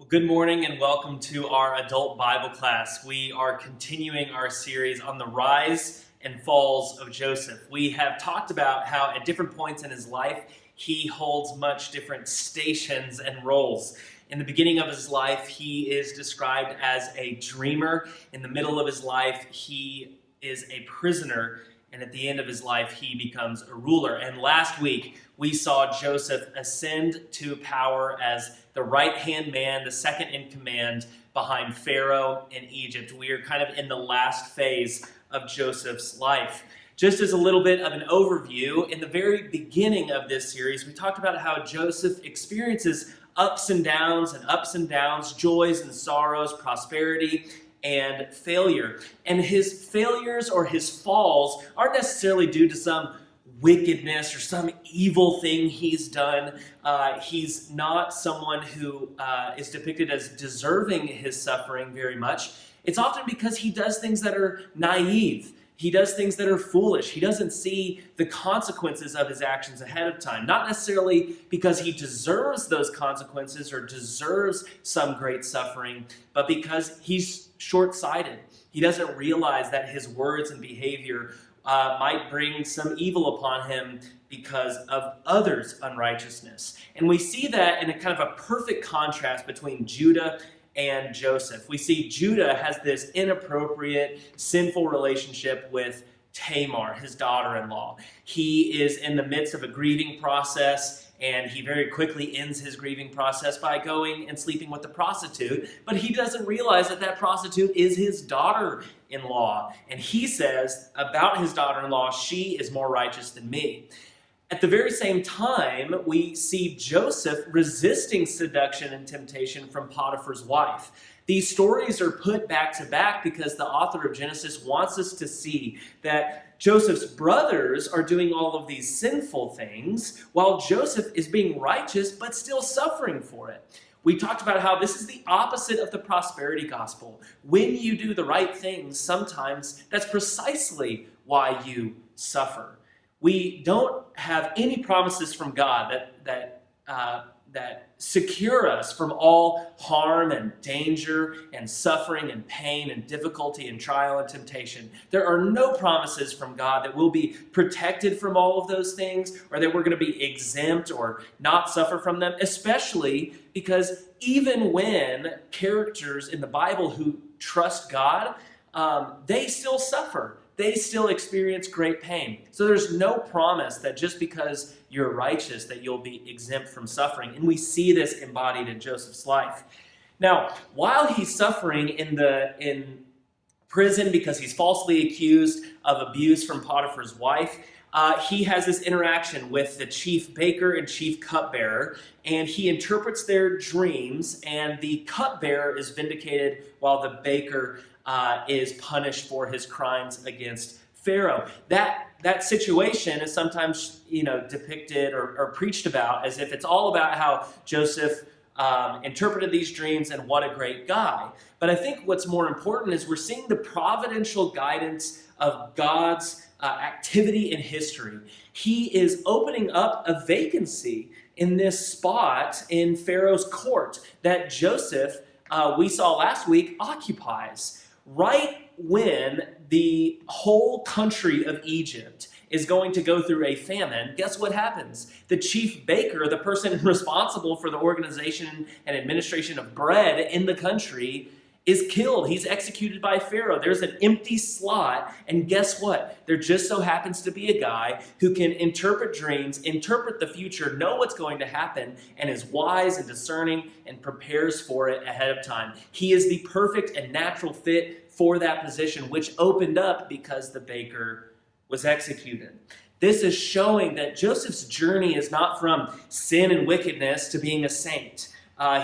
Well, good morning and welcome to our adult Bible class. We are continuing our series on the rise and falls of Joseph. We have talked about how at different points in his life, he holds much different stations and roles. In the beginning of his life, he is described as a dreamer. In the middle of his life, he is a prisoner. And at the end of his life, he becomes a ruler. And last week, we saw Joseph ascend to power as the right-hand man, the second in command behind Pharaoh in Egypt. We are kind of in the last phase of Joseph's life. Just as a little bit of an overview, in the very beginning of this series, we talked about how Joseph experiences ups and downs, joys and sorrows, prosperity and failure. And his failures or his falls aren't necessarily due to some wickedness or some evil thing he's done. He's not someone who is depicted as deserving his suffering very much. It's often because he does things that are naive. He does things that are foolish. He doesn't see the consequences of his actions ahead of time. Not necessarily because he deserves those consequences or deserves some great suffering, but because he's short-sighted. He doesn't realize that his words and behavior might bring some evil upon him because of others' unrighteousness. And we see that in a kind of a perfect contrast between Judah and Joseph. We see Judah has this inappropriate, sinful relationship with Tamar, his daughter-in-law. He is in the midst of a grieving process, and he very quickly ends his grieving process by going and sleeping with the prostitute. But he doesn't realize that that prostitute is his daughter-in-law. And he says about his daughter-in-law, she is more righteous than me. At the very same time, we see Joseph resisting seduction and temptation from Potiphar's wife. These stories are put back to back because the author of Genesis wants us to see that Joseph's brothers are doing all of these sinful things while Joseph is being righteous but still suffering for it. We talked about how this is the opposite of the prosperity gospel. When you do the right things, sometimes that's precisely why you suffer. We don't have any promises from God that secure us from all harm and danger and suffering and pain and difficulty and trial and temptation. There are no promises from God that we'll be protected from all of those things or that we're going to be exempt or not suffer from them, especially because even when characters in the Bible who trust God, they still suffer. They still experience great pain. So there's no promise that just because you're righteous that you'll be exempt from suffering. And we see this embodied in Joseph's life. Now, while he's suffering in prison because he's falsely accused of abuse from Potiphar's wife, he has this interaction with the chief baker and chief cupbearer, and he interprets their dreams, and the cupbearer is vindicated while the baker is punished for his crimes against Pharaoh. That situation is sometimes depicted or preached about as if it's all about how Joseph interpreted these dreams and what a great guy. But I think what's more important is we're seeing the providential guidance of God's activity in history. He is opening up a vacancy in this spot in Pharaoh's court that Joseph, we saw last week, occupies. Right when the whole country of Egypt is going to go through a famine, guess what happens? The chief baker, the person responsible for the organization and administration of bread in the country, is killed. He's executed by Pharaoh. There's an empty slot, and guess what? There just so happens to be a guy who can interpret dreams, interpret the future, know what's going to happen, and is wise and discerning and prepares for it ahead of time. He is the perfect and natural fit for that position, which opened up because the baker was executed. This is showing that Joseph's journey is not from sin and wickedness to being a saint.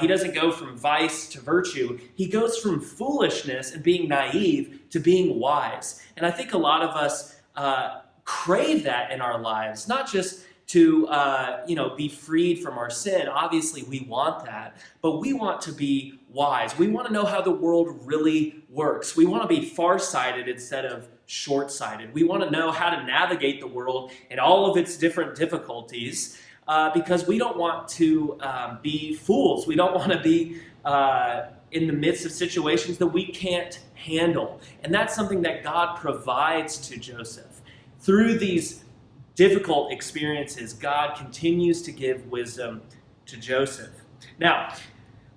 He doesn't go from vice to virtue. He goes from foolishness and being naive to being wise. And I think a lot of us crave that in our lives, not just to be freed from our sin. Obviously, we want that, but we want to be wise. We want to know how the world really works. We want to be farsighted instead of short-sighted. We want to know how to navigate the world and all of its different difficulties because we don't want to be fools. We don't want to be in the midst of situations that we can't handle. And that's something that God provides to Joseph. Through these difficult experiences, God continues to give wisdom to Joseph. Now,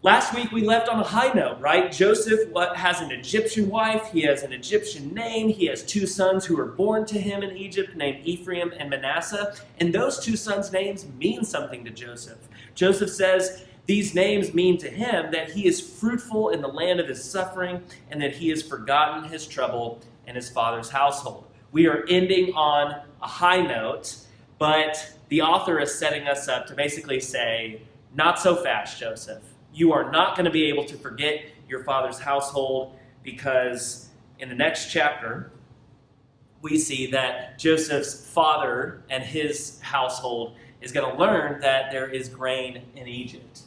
last week we left on a high note, right? Joseph has an Egyptian wife. He has an Egyptian name. He has 2 sons who were born to him in Egypt named Ephraim and Manasseh. And those 2 sons' names mean something to Joseph. Joseph says these names mean to him that he is fruitful in the land of his suffering and that he has forgotten his trouble and his father's household. We are ending on a high note, but the author is setting us up to basically say, not so fast, Joseph. You are not going to be able to forget your father's household, because in the next chapter, we see that Joseph's father and his household is going to learn that there is grain in Egypt.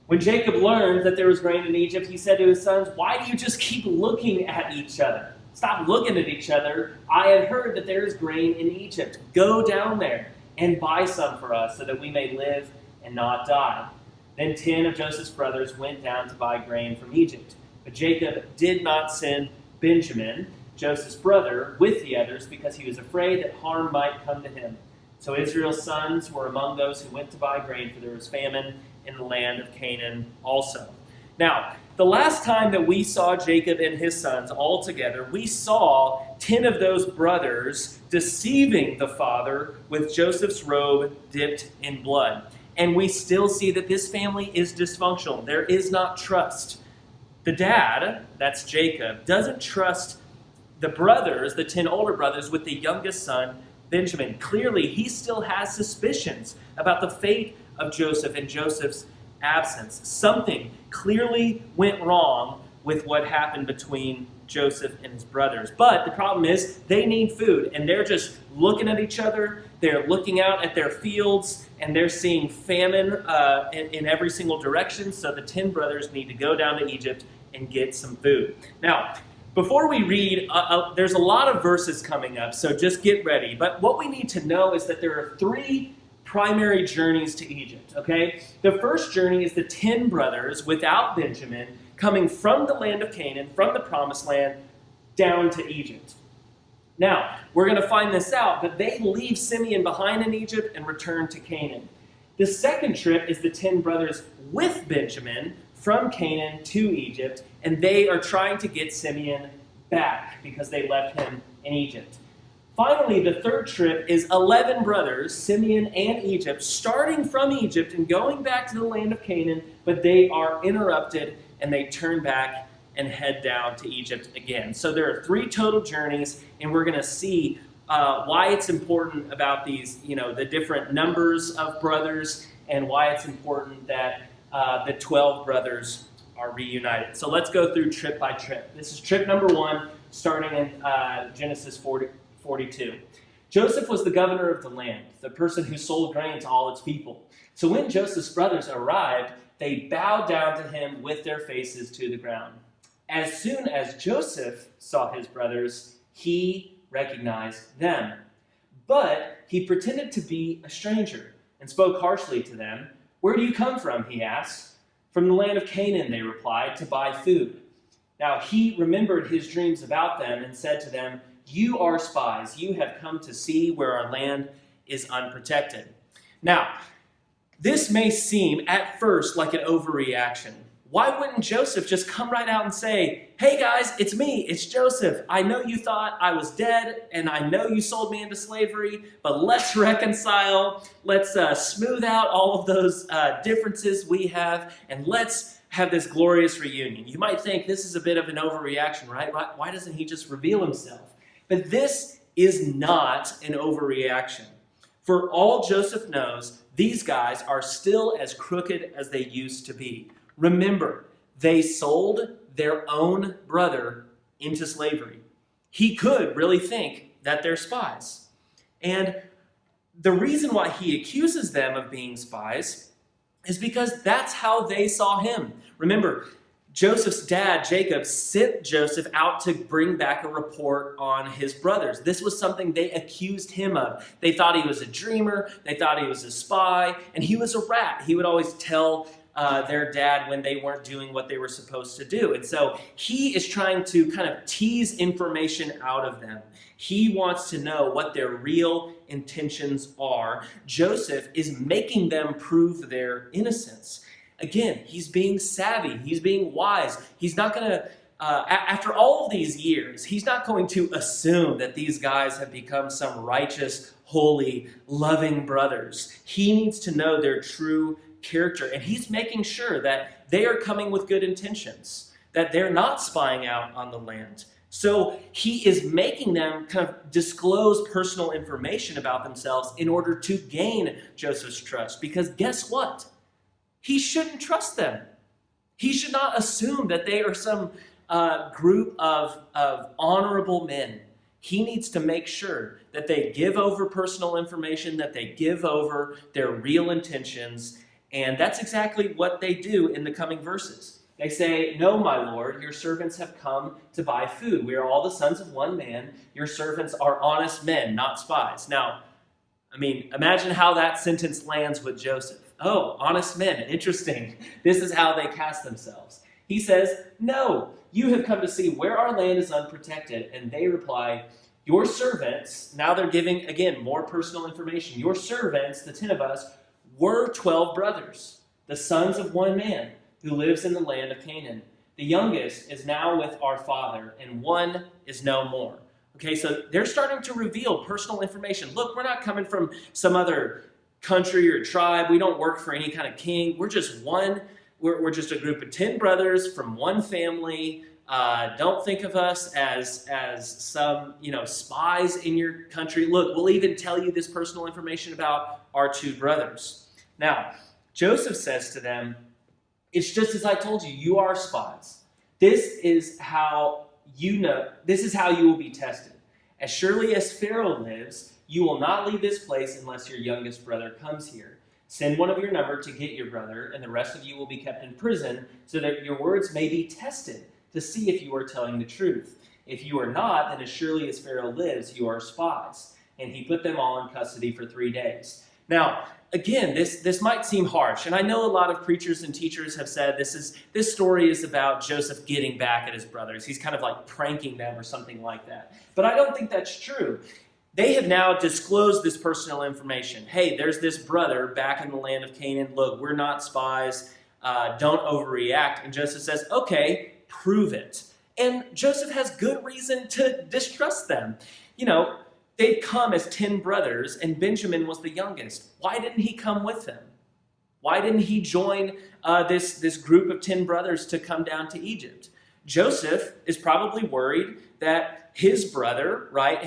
When Jacob learned that there was grain in Egypt, he said to his sons, "Why do you just keep looking at each other? Stop looking at each other. I had heard that there is grain in Egypt. Go down there and buy some for us so that we may live and not die." Then 10 of Joseph's brothers went down to buy grain from Egypt. But Jacob did not send Benjamin, Joseph's brother, with the others because he was afraid that harm might come to him. So Israel's sons were among those who went to buy grain, for there was famine in the land of Canaan also. Now, the last time that we saw Jacob and his sons all together, we saw 10 of those brothers deceiving the father with Joseph's robe dipped in blood. And we still see that this family is dysfunctional. There is not trust. The dad, that's Jacob, doesn't trust the brothers, the 10 older brothers, with the youngest son, Benjamin. Clearly, he still has suspicions about the fate of Joseph and Joseph's absence. Something clearly went wrong with what happened between Joseph and his brothers. But the problem is they need food, and they're just looking at each other. They're looking out at their fields, and they're seeing famine in every single direction. So the 10 brothers need to go down to Egypt and get some food. Now, before we read, there's a lot of verses coming up, so just get ready. But what we need to know is that there are 3 primary journeys to Egypt, okay? The first journey is the 10 brothers without Benjamin coming from the land of Canaan, from the promised land, down to Egypt. Now, we're going to find this out, but they leave Simeon behind in Egypt and return to Canaan. The second trip is the 10 brothers with Benjamin from Canaan to Egypt, and they are trying to get Simeon back because they left him in Egypt. Finally, the third trip is 11 brothers, Simeon and Egypt, starting from Egypt and going back to the land of Canaan, but they are interrupted and they turn back and head down to Egypt again. So there are 3 total journeys, and we're going to see why it's important about these, the different numbers of brothers, and why it's important that the 12 brothers are reunited. So let's go through trip by trip. This is trip number 1, starting in Genesis 42. Joseph was the governor of the land, the person who sold grain to all its people. So when Joseph's brothers arrived, they bowed down to him with their faces to the ground. As soon as Joseph saw his brothers, he recognized them. But he pretended to be a stranger and spoke harshly to them. "Where do you come from?" he asked. "From the land of Canaan," they replied, "to buy food." Now he remembered his dreams about them and said to them, "You are spies. You have come to see where our land is unprotected." Now, this may seem at first like an overreaction. Why wouldn't Joseph just come right out and say, "Hey guys, it's me, it's Joseph. I know you thought I was dead, and I know you sold me into slavery, but let's reconcile. Let's smooth out all of those differences we have, and let's have this glorious reunion." You might think this is a bit of an overreaction, right? Why doesn't he just reveal himself? But this is not an overreaction. For all Joseph knows, these guys are still as crooked as they used to be. Remember, they sold their own brother into slavery. He could really think that they're spies. And the reason why he accuses them of being spies is because that's how they saw him. Remember, Joseph's dad, Jacob, sent Joseph out to bring back a report on his brothers. This was something they accused him of. They thought he was a dreamer. They thought he was a spy. And he was a rat. He would always tell their dad when they weren't doing what they were supposed to do. And so he is trying to kind of tease information out of them. He wants to know what their real intentions are. Joseph is making them prove their innocence. Again, he's being savvy. He's being wise. He's not going to, after all of these years, he's not going to assume that these guys have become some righteous, holy, loving brothers. He needs to know their true character, and he's making sure that they are coming with good intentions, that they're not spying out on the land. So he is making them kind of disclose personal information about themselves in order to gain Joseph's trust. Because guess what? He shouldn't trust them. He should not assume that they are some group of honorable men. He needs to make sure that they give over personal information, that they give over their real intentions. And that's exactly what they do in the coming verses. They say, "No, my lord, your servants have come to buy food. We are all the sons of one man. Your servants are honest men, not spies." Now, imagine how that sentence lands with Joseph. Oh, honest men, interesting. This is how they cast themselves. He says, "No, you have come to see where our land is unprotected." And they reply, "Your servants," now they're giving, again, more personal information. "Your servants, the 10 of us, were 12 brothers, the sons of one man, who lives in the land of Canaan. The youngest is now with our father, and one is no more." Okay, so they're starting to reveal personal information. Look, we're not coming from some other country or tribe. We don't work for any kind of king. We're just one. We're just a group of 10 brothers from one family. Don't think of us as some, spies in your country. Look, we'll even tell you this personal information about our 2 brothers. Now, Joseph says to them, "It's just as I told you, you are spies. This is how you will be tested. As surely as Pharaoh lives, you will not leave this place unless your youngest brother comes here. Send one of your number to get your brother, and the rest of you will be kept in prison, so that your words may be tested to see if you are telling the truth. If you are not, then as surely as Pharaoh lives, you are spies." And he put them all in custody for 3 days. Now, again, this might seem harsh, and I know a lot of preachers and teachers have said this story is about Joseph getting back at his brothers. He's kind of like pranking them or something like that. But I don't think that's true. They have now disclosed this personal information. Hey, there's this brother back in the land of Canaan. Look, we're not spies. Don't overreact. And Joseph says, "Okay, prove it." And Joseph has good reason to distrust them. They'd come as 10 brothers, and Benjamin was the youngest. Why didn't he come with them? Why didn't he join this group of 10 brothers to come down to Egypt? Joseph is probably worried that his brother, right,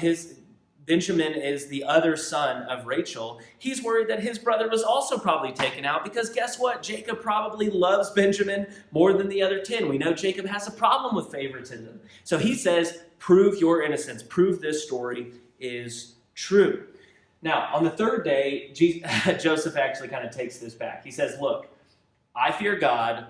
Benjamin is the other son of Rachel. He's worried that his brother was also probably taken out, because guess what? Jacob probably loves Benjamin more than the other 10. We know Jacob has a problem with favoritism. So he says, "Prove your innocence. Prove this story is true." Now, on the 3rd day, Joseph actually kind of takes this back. He says, "Look, I fear God.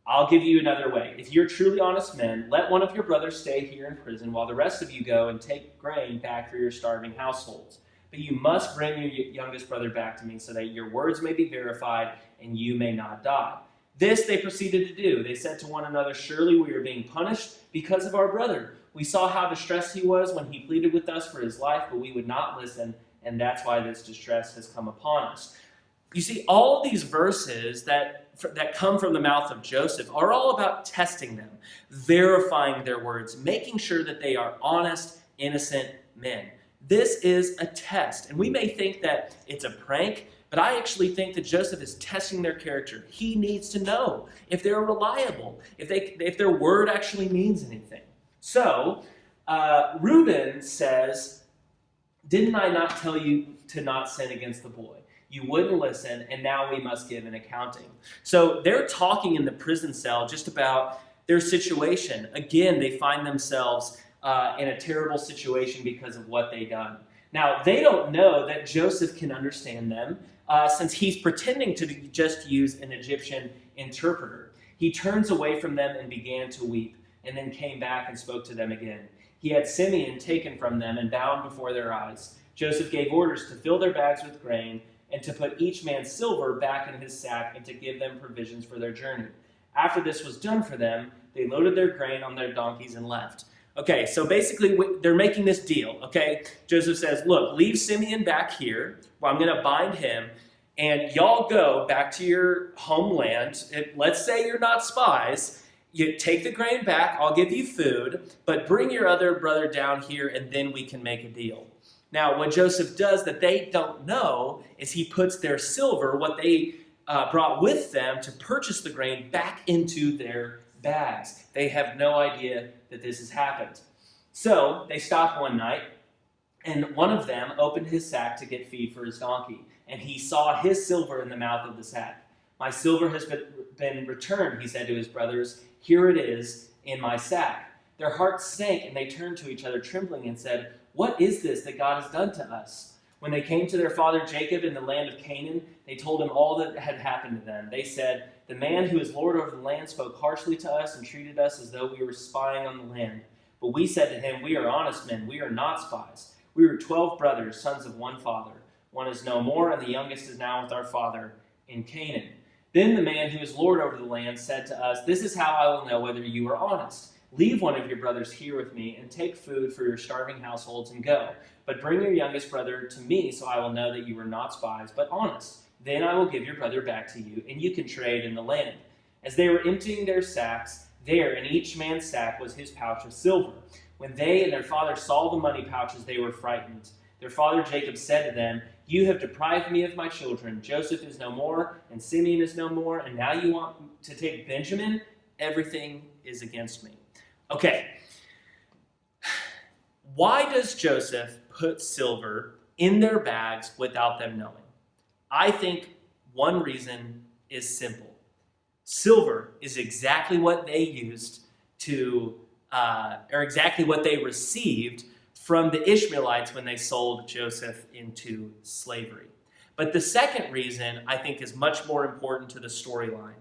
I'll give you another way. If you're truly honest men, let one of your brothers stay here in prison while the rest of you go and take grain back for your starving households. But you must bring your youngest brother back to me so that your words may be verified and you may not die." This they proceeded to do. They said to one another, "Surely we are being punished because of our brother. We saw how distressed he was when he pleaded with us for his life, but we would not listen, and that's why this distress has come upon us." You see, all of these verses that come from the mouth of Joseph are all about testing them, verifying their words, making sure that they are honest, innocent men. This is a test, and we may think that it's a prank, but I actually think that Joseph is testing their character. He needs to know if they're reliable, if their word actually means anything. So, Reuben says, "Didn't I not tell you to not sin against the boy? You wouldn't listen, and now we must give an accounting." So they're talking in the prison cell just about their situation. Again, they find themselves in a terrible situation because of what they've done. Now, they don't know that Joseph can understand them since he's pretending to just use an Egyptian interpreter. He turns away from them and began to weep, and then came back and spoke to them again. He had Simeon taken from them and bound before their eyes. Joseph gave orders to fill their bags with grain and to put each man's silver back in his sack and to give them provisions for their journey. After this was done for them, they loaded their grain on their donkeys and left. Okay, so basically they're making this deal, okay? Joseph says, look, leave Simeon back here, where I'm going to bind him, and y'all go back to your homeland. Let's say you're not spies. You take the grain back, I'll give you food, but bring your other brother down here, and then we can make a deal. Now, what Joseph does that they don't know is he puts their silver, what they brought with them to purchase the grain, back into their bags. They have no idea that this has happened. So they stopped one night, and one of them opened his sack to get feed for his donkey, and he saw his silver in the mouth of the sack. My silver has been returned, he said to his brothers. Here it is in my sack. Their hearts sank, and they turned to each other trembling and said, what is this that God has done to us? When they came to their father Jacob in the land of Canaan, they told him all that had happened to them. They said, the man who is Lord over the land spoke harshly to us and treated us as though we were spying on the land. But we said to him, we are honest men, we are not spies. We were 12 brothers, sons of one father. One is no more, and the youngest is now with our father in Canaan. Then the man who is Lord over the land said to us, this is how I will know whether you are honest. Leave one of your brothers here with me, and take food for your starving households and go. But bring your youngest brother to me, so I will know that you are not spies, but honest. Then I will give your brother back to you, and you can trade in the land. As they were emptying their sacks, there in each man's sack was his pouch of silver. When they and their father saw the money pouches, they were frightened. Their father Jacob said to them, you have deprived me of my children. Joseph is no more, and Simeon is no more, and now you want to take Benjamin? Everything is against me. Okay. Why does Joseph put silver in their bags without them knowing? I think one reason is simple. Silver is exactly what they used or exactly what they received from the Ishmaelites when they sold Joseph into slavery. But the second reason I think is much more important to the storyline.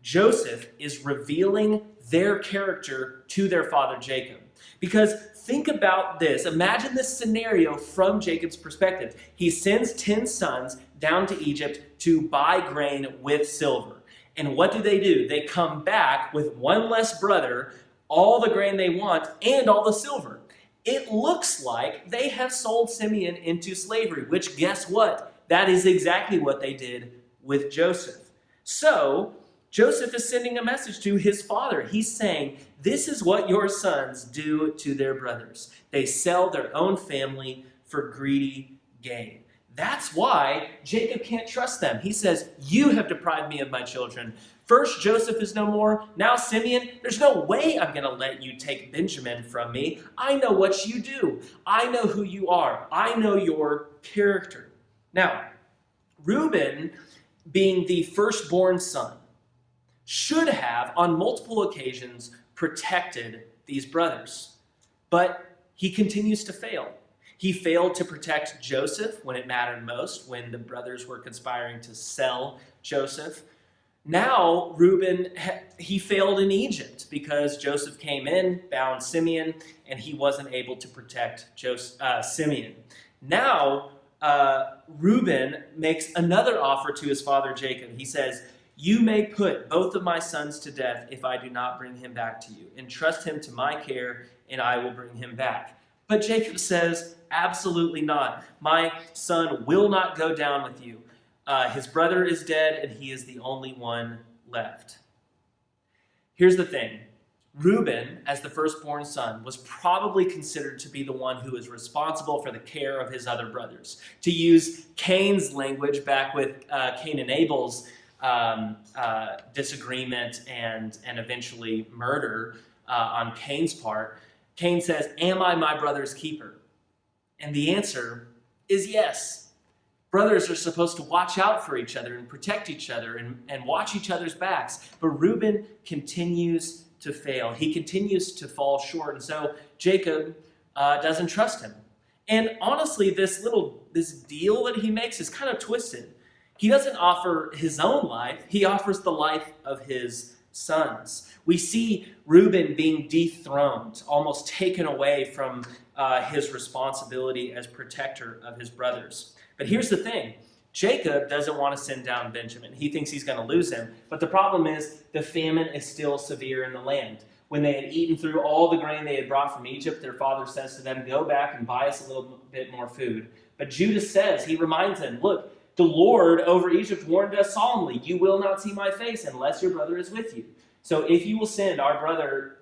Joseph is revealing their character to their father Jacob. Because think about this. Imagine this scenario from Jacob's perspective. He sends 10 sons down to Egypt to buy grain with silver. And what do? They come back with one less brother, all the grain they want, and all the silver. It looks like they have sold Simeon into slavery, which guess what? That is exactly what they did with Joseph. So Joseph is sending a message to his father. He's saying, this is what your sons do to their brothers. They sell their own family for greedy gain. That's why Jacob can't trust them. He says, you have deprived me of my children. First, Joseph is no more. Now, Simeon, there's no way I'm going to let you take Benjamin from me. I know what you do. I know who you are. I know your character. Now, Reuben, being the firstborn son, should have, on multiple occasions, protected these brothers. But he continues to fail. He failed to protect Joseph when it mattered most, when the brothers were conspiring to sell Joseph. Now, Reuben, he failed in Egypt because Joseph came in, bound Simeon, and he wasn't able to protect Simeon. Now, Reuben makes another offer to his father Jacob. He says, you may put both of my sons to death if I do not bring him back to you. Entrust him to my care, and I will bring him back. But Jacob says, absolutely not. My son will not go down with you. His brother is dead, and he is the only one left. Here's the thing. Reuben, as the firstborn son, was probably considered to be the one who was responsible for the care of his other brothers. To use Cain's language back with Cain and Abel's disagreement and eventually murder on Cain's part, Cain says, am I my brother's keeper? And the answer is yes. Brothers are supposed to watch out for each other and protect each other and watch each other's backs. But Reuben continues to fail. He continues to fall short. And so Jacob doesn't trust him. And honestly, this deal that he makes is kind of twisted. He doesn't offer his own life. He offers the life of his sons. We see Reuben being dethroned, almost taken away from his responsibility as protector of his brothers. But here's the thing. Jacob doesn't want to send down Benjamin. He thinks he's going to lose him. But the problem is the famine is still severe in the land. When they had eaten through all the grain they had brought from Egypt, their father says to them, "Go back and buy us a little bit more food." But Judah says, he reminds them, "Look, the Lord over Egypt warned us solemnly, 'You will not see my face unless your brother is with you.' So if you will send our brother,"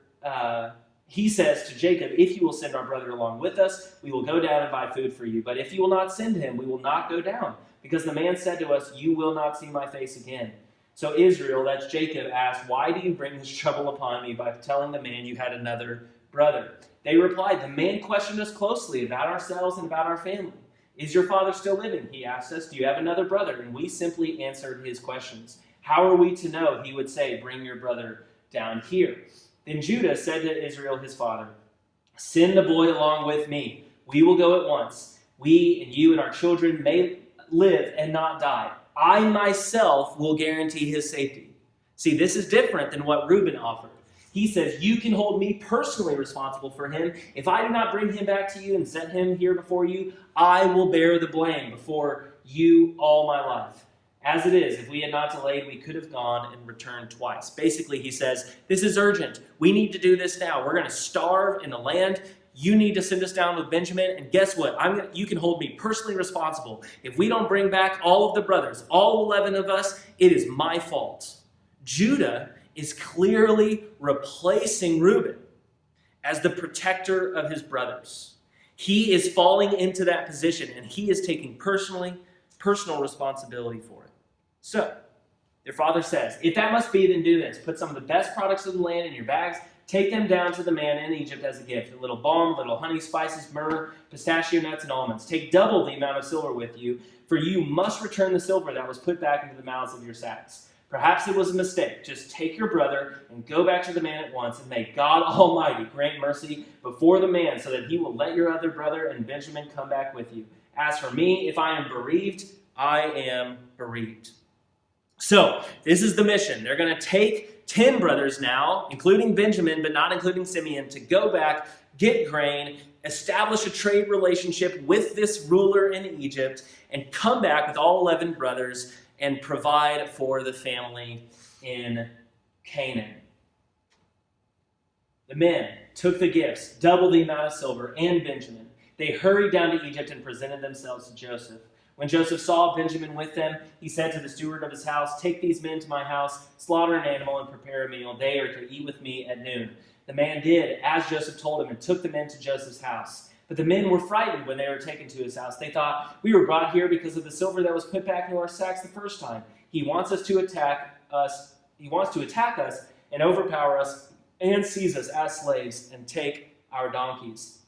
he says to Jacob, "If you will send our brother along with us, we will go down and buy food for you. But if you will not send him, we will not go down. Because the man said to us, 'You will not see my face again.'" So Israel, that's Jacob, asked, "Why do you bring this trouble upon me by telling the man you had another brother?" They replied, "The man questioned us closely about ourselves and about our family. 'Is your father still living?' he asked us. 'Do you have another brother?' And we simply answered his questions. How are we to know?" He would say, "Bring your brother down here." Then Judah said to Israel his father, "Send the boy along with me. We will go at once. We and you and our children may live and not die. I myself will guarantee his safety." See, this is different than what Reuben offered. He says, "You can hold me personally responsible for him. If I do not bring him back to you and set him here before you, I will bear the blame before you all my life. As it is, if we had not delayed, we could have gone and returned twice." Basically, he says, this is urgent. We need to do this now. We're going to starve in the land. You need to send us down with Benjamin. And guess what? You can hold me personally responsible. If we don't bring back all of the brothers, all 11 of us, it is my fault. Judah is clearly replacing Reuben as the protector of his brothers. He is falling into that position, and he is taking personal responsibility for it. So, their father says, "If that must be, then do this. Put some of the best products of the land in your bags. Take them down to the man in Egypt as a gift. A little balm, a little honey, spices, myrrh, pistachio nuts, and almonds. Take double the amount of silver with you, for you must return the silver that was put back into the mouths of your sacks. Perhaps it was a mistake. Just take your brother and go back to the man at once, and may God Almighty grant mercy before the man, so that he will let your other brother and Benjamin come back with you. As for me, if I am bereaved, I am bereaved." So, this is the mission. They're going to take 10 brothers now, including Benjamin, but not including Simeon, to go back, get grain, establish a trade relationship with this ruler in Egypt, and come back with all 11 brothers and provide for the family in Canaan. The men took the gifts, double the amount of silver, and Benjamin. They hurried down to Egypt and presented themselves to Joseph. When Joseph saw Benjamin with them, he said to the steward of his house, "Take these men to my house, slaughter an animal, and prepare a meal. They are to eat with me at noon." The man did as Joseph told him and took the men to Joseph's house. But the men were frightened when they were taken to his house. They thought, "We were brought here because of the silver that was put back into our sacks the first time. He wants to attack us and overpower us and seize us as slaves and take our donkeys."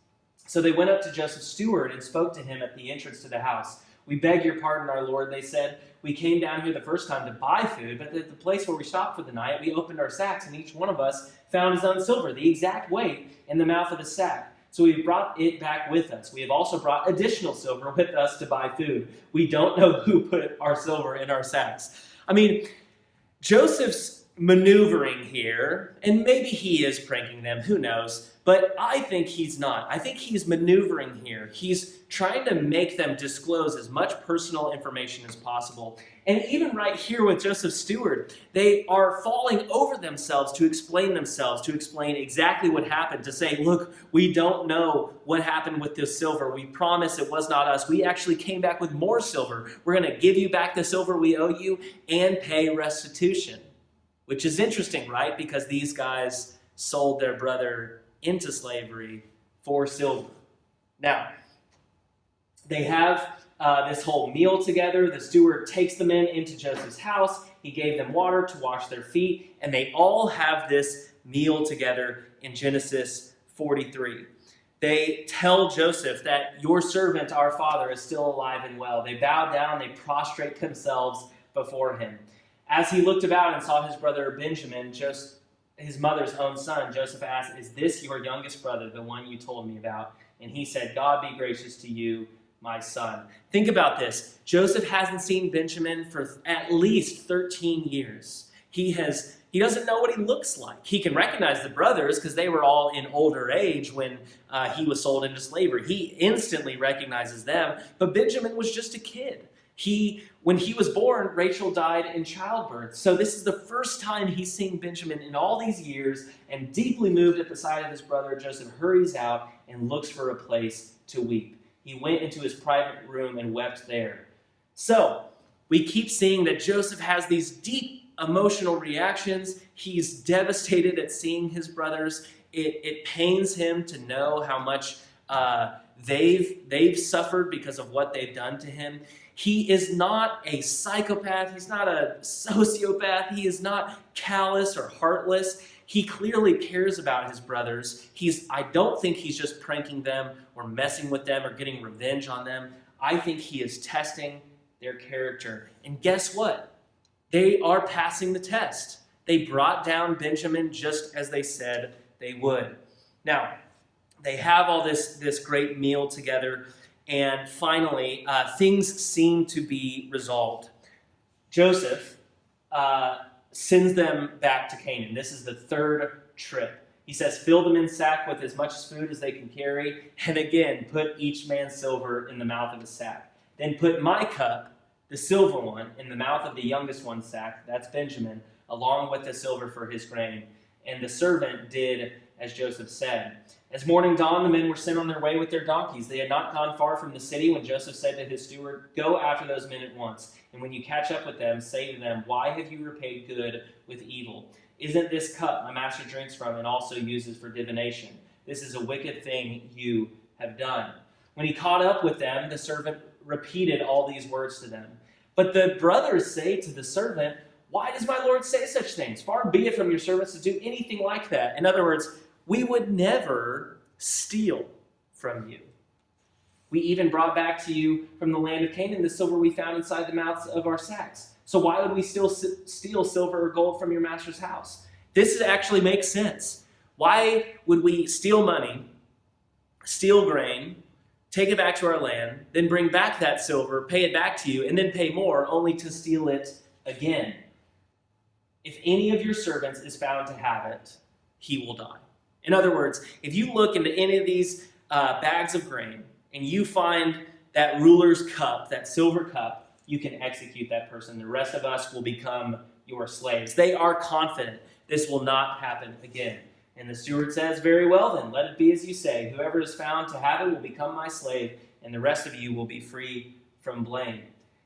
So they went up to Joseph's steward and spoke to him at the entrance to the house. "We beg your pardon, our lord," they said. "We came down here the first time to buy food, but at the place where we stopped for the night, we opened our sacks, and each one of us found his own silver, the exact weight, in the mouth of the sack. So we brought it back with us. We have also brought additional silver with us to buy food. We don't know who put our silver in our sacks." I mean, Joseph's maneuvering here, and maybe he is pranking them, who knows, but I think he's not. I think he's maneuvering here. He's trying to make them disclose as much personal information as possible. And even right here with Joseph's steward, they are falling over themselves to explain exactly what happened, to say, "Look, we don't know what happened with this silver. We promise it was not us. We actually came back with more silver. We're going to give you back the silver we owe you and pay restitution." Which is interesting, right? Because these guys sold their brother into slavery for silver. Now, they have this whole meal together. The steward takes the men into Joseph's house. He gave them water to wash their feet, and they all have this meal together in Genesis 43. They tell Joseph that "your servant, our father, is still alive and well." They bow down, they prostrate themselves before him. As he looked about and saw his brother Benjamin, his mother's own son, Joseph asked, "Is this your youngest brother, the one you told me about?" And he said, "God be gracious to you, my son." Think about this. Joseph hasn't seen Benjamin for at least 13 years. He doesn't know what he looks like. He can recognize the brothers because they were all in older age when he was sold into slavery. He instantly recognizes them, but Benjamin was just a kid. When he was born, Rachel died in childbirth. So this is the first time he's seeing Benjamin in all these years, and deeply moved at the sight of his brother, Joseph hurries out and looks for a place to weep. He went into his private room and wept there. So we keep seeing that Joseph has these deep emotional reactions. He's devastated at seeing his brothers. It pains him to know how much they've suffered because of what they've done to him. He is not a psychopath. He's not a sociopath. He is not callous or heartless. He clearly cares about his brothers. I don't think he's just pranking them or messing with them or getting revenge on them. I think he is testing their character. And guess what? They are passing the test. They brought down Benjamin just as they said they would. Now, they have all this great meal together, and finally, things seem to be resolved. Joseph sends them back to Canaan. This is the third trip. He says, fill them in sack with as much food as they can carry, and again, put each man's silver in the mouth of his sack. Then put my cup, the silver one, in the mouth of the youngest one's sack, that's Benjamin, along with the silver for his grain. And the servant did as Joseph said. As morning dawned, the men were sent on their way with their donkeys. They had not gone far from the city when Joseph said to his steward, go after those men at once, and when you catch up with them, say to them, why have you repaid good with evil? Isn't this cup my master drinks from and also uses for divination? This is a wicked thing you have done. When he caught up with them, the servant repeated all these words to them. But the brothers say to the servant, why does my lord say such things? Far be it from your servants to do anything like that. In other words, we would never steal from you. We even brought back to you from the land of Canaan the silver we found inside the mouths of our sacks. So why would we still steal silver or gold from your master's house? This actually makes sense. Why would we steal money, steal grain, take it back to our land, then bring back that silver, pay it back to you, and then pay more, only to steal it again? If any of your servants is found to have it, he will die. In other words, if you look into any of these bags of grain and you find that ruler's cup, that silver cup, you can execute that person. The rest of us will become your slaves. They are confident this will not happen again. And the steward says, very well then, let it be as you say. Whoever is found to have it will become my slave, and the rest of you will be free from blame.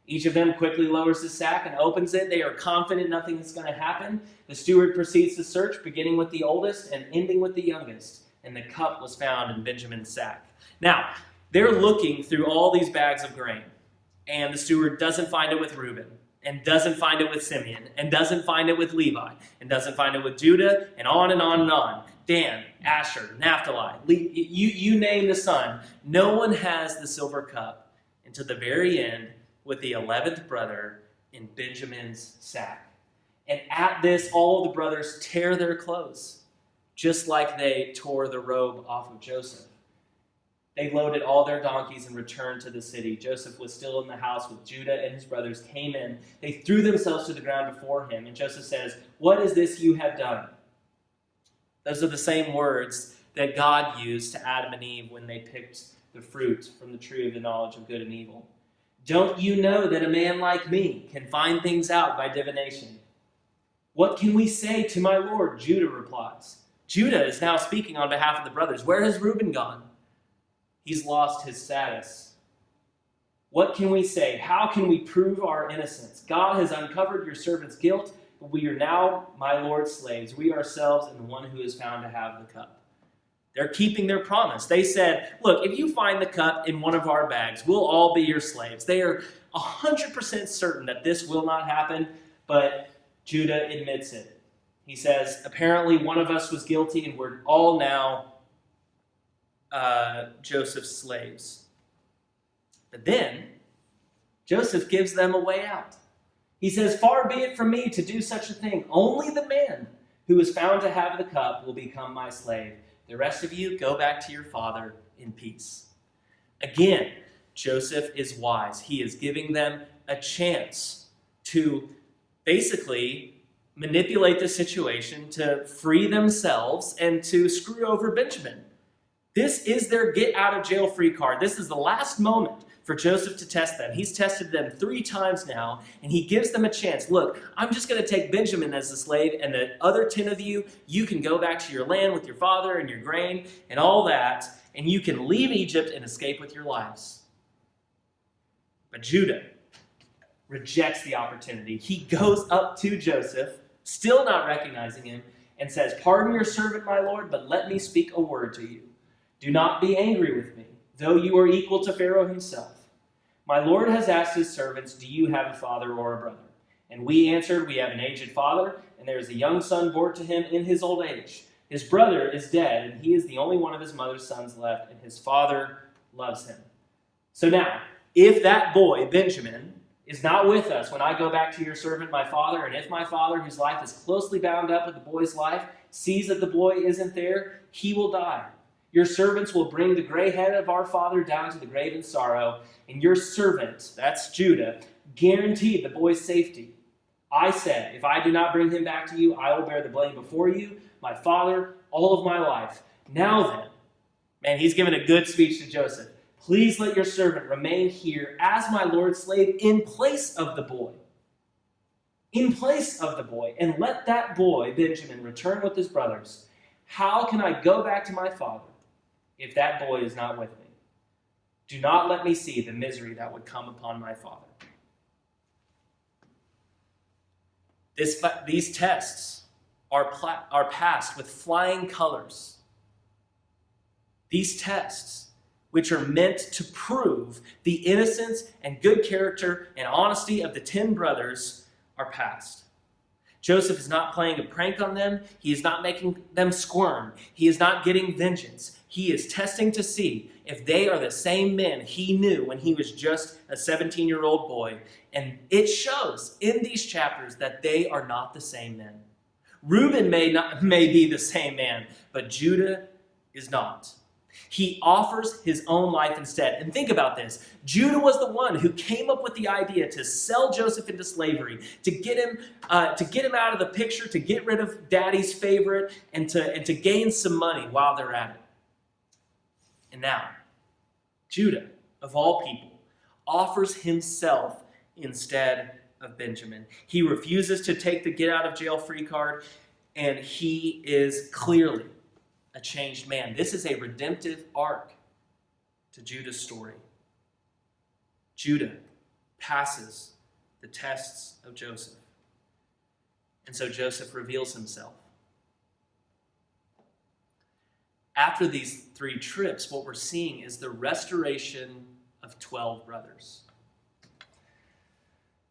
Each of them quickly lowers his sack and opens it. They are confident nothing is going to happen. The steward proceeds to search, beginning with the oldest and ending with the youngest. And the cup was found in Benjamin's sack. Now, they're looking through all these bags of grain. And the steward doesn't find it with Reuben, and doesn't find it with Simeon, and doesn't find it with Levi, and doesn't find it with Judah, and on and on and on. Dan, Asher, Naphtali, you name the son. No one has the silver cup until the very end, with the 11th brother in Benjamin's sack. And at this, all the brothers tear their clothes, just like they tore the robe off of Joseph. They loaded all their donkeys and returned to the city. Joseph was still in the house with Judah, and his brothers came in. They threw themselves to the ground before him, and Joseph says, what is this you have done? Those are the same words that God used to Adam and Eve when they picked the fruit from the tree of the knowledge of good and evil. Don't you know that a man like me can find things out by divination? What can we say to my lord? Judah replies. Judah is now speaking on behalf of the brothers. Where has Reuben gone? He's lost his status. What can we say? How can we prove our innocence? God has uncovered your servant's guilt, but we are now my Lord's slaves, we ourselves and the one who is found to have the cup. They're keeping their promise. They said, look, if you find the cup in one of our bags, we'll all be your slaves. They are 100% certain that this will not happen, but Judah admits it. He says, apparently one of us was guilty, and we're all now Joseph's slaves. But then, Joseph gives them a way out. He says, far be it from me to do such a thing. Only the man who is found to have the cup will become my slave. The rest of you, go back to your father in peace. Again, Joseph is wise. He is giving them a chance to basically manipulate the situation, to free themselves, and to screw over Benjamin. This is their get-out-of-jail-free card. This is the last moment for Joseph to test them. He's tested them 3 times now, and he gives them a chance. Look, I'm just going to take Benjamin as a slave, and the other 10 of you, you can go back to your land with your father and your grain and all that, and you can leave Egypt and escape with your lives. But Judah rejects the opportunity. He goes up to Joseph, still not recognizing him, and says, "Pardon your servant, my lord, but let me speak a word to you. Do not be angry with me, though you are equal to Pharaoh himself. My lord has asked his servants, 'Do you have a father or a brother?' And we answered, 'We have an aged father, and there is a young son born to him in his old age. His brother is dead, and he is the only one of his mother's sons left, and his father loves him.'" So now, if that boy, Benjamin, is not with us when I go back to your servant, my father, and if my father, whose life is closely bound up with the boy's life, sees that the boy isn't there, he will die. Your servants will bring the gray head of our father down to the grave in sorrow, and your servant," that's Judah, "guaranteed the boy's safety. I said, if I do not bring him back to you, I will bear the blame before you, my father, all of my life. Now then," man, he's given a good speech to Joseph. "Please let your servant remain here as my lord's slave in place of the boy. In place of the boy. And let that boy, Benjamin, return with his brothers. How can I go back to my father if that boy is not with me? Do not let me see the misery that would come upon my father." These tests are passed with flying colors. These tests, which are meant to prove the innocence and good character and honesty of the 10 brothers, are passed. Joseph is not playing a prank on them. He is not making them squirm. He is not getting vengeance. He is testing to see if they are the same men he knew when he was just a 17-year-old boy. And it shows in these chapters that they are not the same men. Reuben may be the same man, but Judah is not. He offers his own life instead. And think about this. Judah was the one who came up with the idea to sell Joseph into slavery, to get him out of the picture, to get rid of daddy's favorite, and to gain some money while they're at it. And now, Judah, of all people, offers himself instead of Benjamin. He refuses to take the get-out-of-jail-free card, and he is clearly a changed man. This is a redemptive arc to Judah's story. Judah passes the tests of Joseph. And so Joseph reveals himself. After these 3 trips, what we're seeing is the restoration of 12 brothers.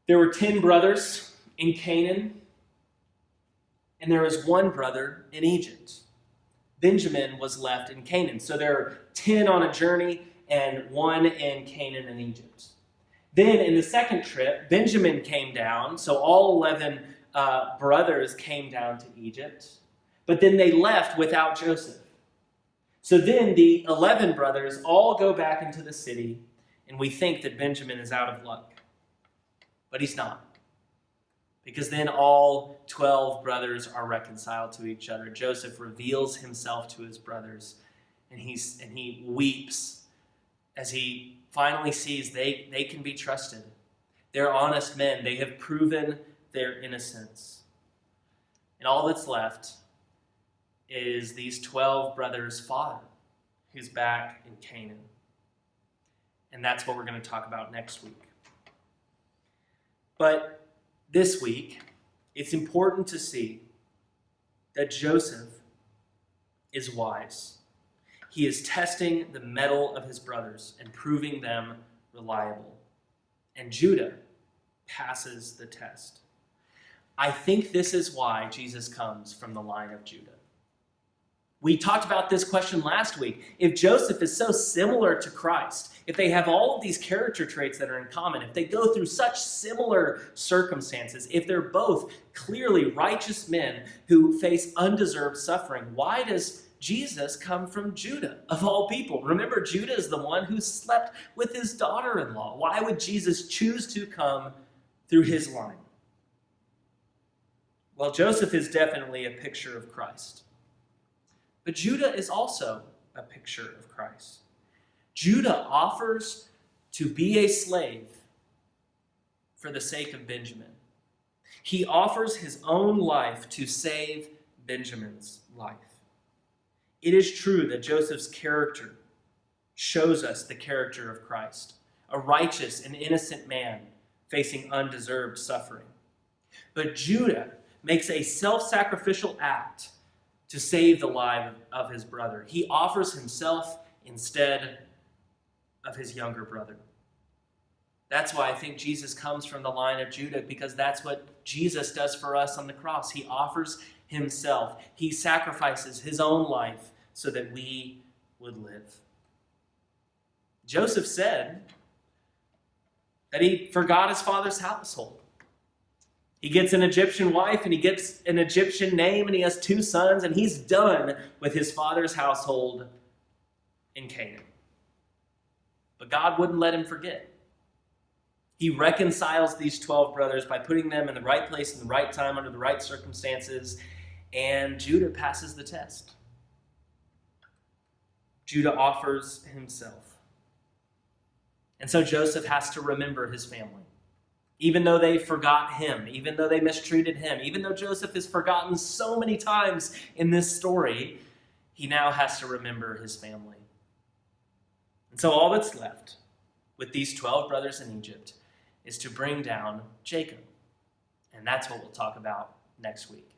There were 10 brothers in Canaan, and there was 1 brother in Egypt. Benjamin was left in Canaan. So there are 10 on a journey and 1 in Canaan and Egypt. Then in the second trip, Benjamin came down. So all 11 brothers came down to Egypt. But then they left without Joseph. So then the 11 brothers all go back into the city, and we think that Benjamin is out of luck. But he's not. Because then all 12 brothers are reconciled to each other. Joseph reveals himself to his brothers, and he weeps as he finally sees they can be trusted. They're honest men. They have proven their innocence. And all that's left is these 12 brothers' father, who's back in Canaan. And that's what we're going to talk about next week. But this week, it's important to see that Joseph is wise. He is testing the mettle of his brothers and proving them reliable. And Judah passes the test. I think this is why Jesus comes from the line of Judah. We talked about this question last week. If Joseph is so similar to Christ, if they have all of these character traits that are in common, if they go through such similar circumstances, if they're both clearly righteous men who face undeserved suffering, why does Jesus come from Judah, of all people? Remember, Judah is the one who slept with his daughter-in-law. Why would Jesus choose to come through his line? Well, Joseph is definitely a picture of Christ. But Judah is also a picture of Christ. Judah offers to be a slave for the sake of Benjamin. He offers his own life to save Benjamin's life. It is true that Joseph's character shows us the character of Christ, a righteous and innocent man facing undeserved suffering. But Judah makes a self-sacrificial act to save the life of his brother. He offers himself instead of his younger brother. That's why I think Jesus comes from the line of Judah, because that's what Jesus does for us on the cross. He offers himself. He sacrifices his own life so that we would live. Joseph said that he forgot his father's household. He gets an Egyptian wife and he gets an Egyptian name and he has 2 sons, and he's done with his father's household in Canaan. But God wouldn't let him forget. He reconciles these 12 brothers by putting them in the right place in the right time under the right circumstances, and Judah passes the test. Judah offers himself. And so Joseph has to remember his family. Even though they forgot him, even though they mistreated him, even though Joseph is forgotten so many times in this story, he now has to remember his family. And so all that's left with these 12 brothers in Egypt is to bring down Jacob. And that's what we'll talk about next week.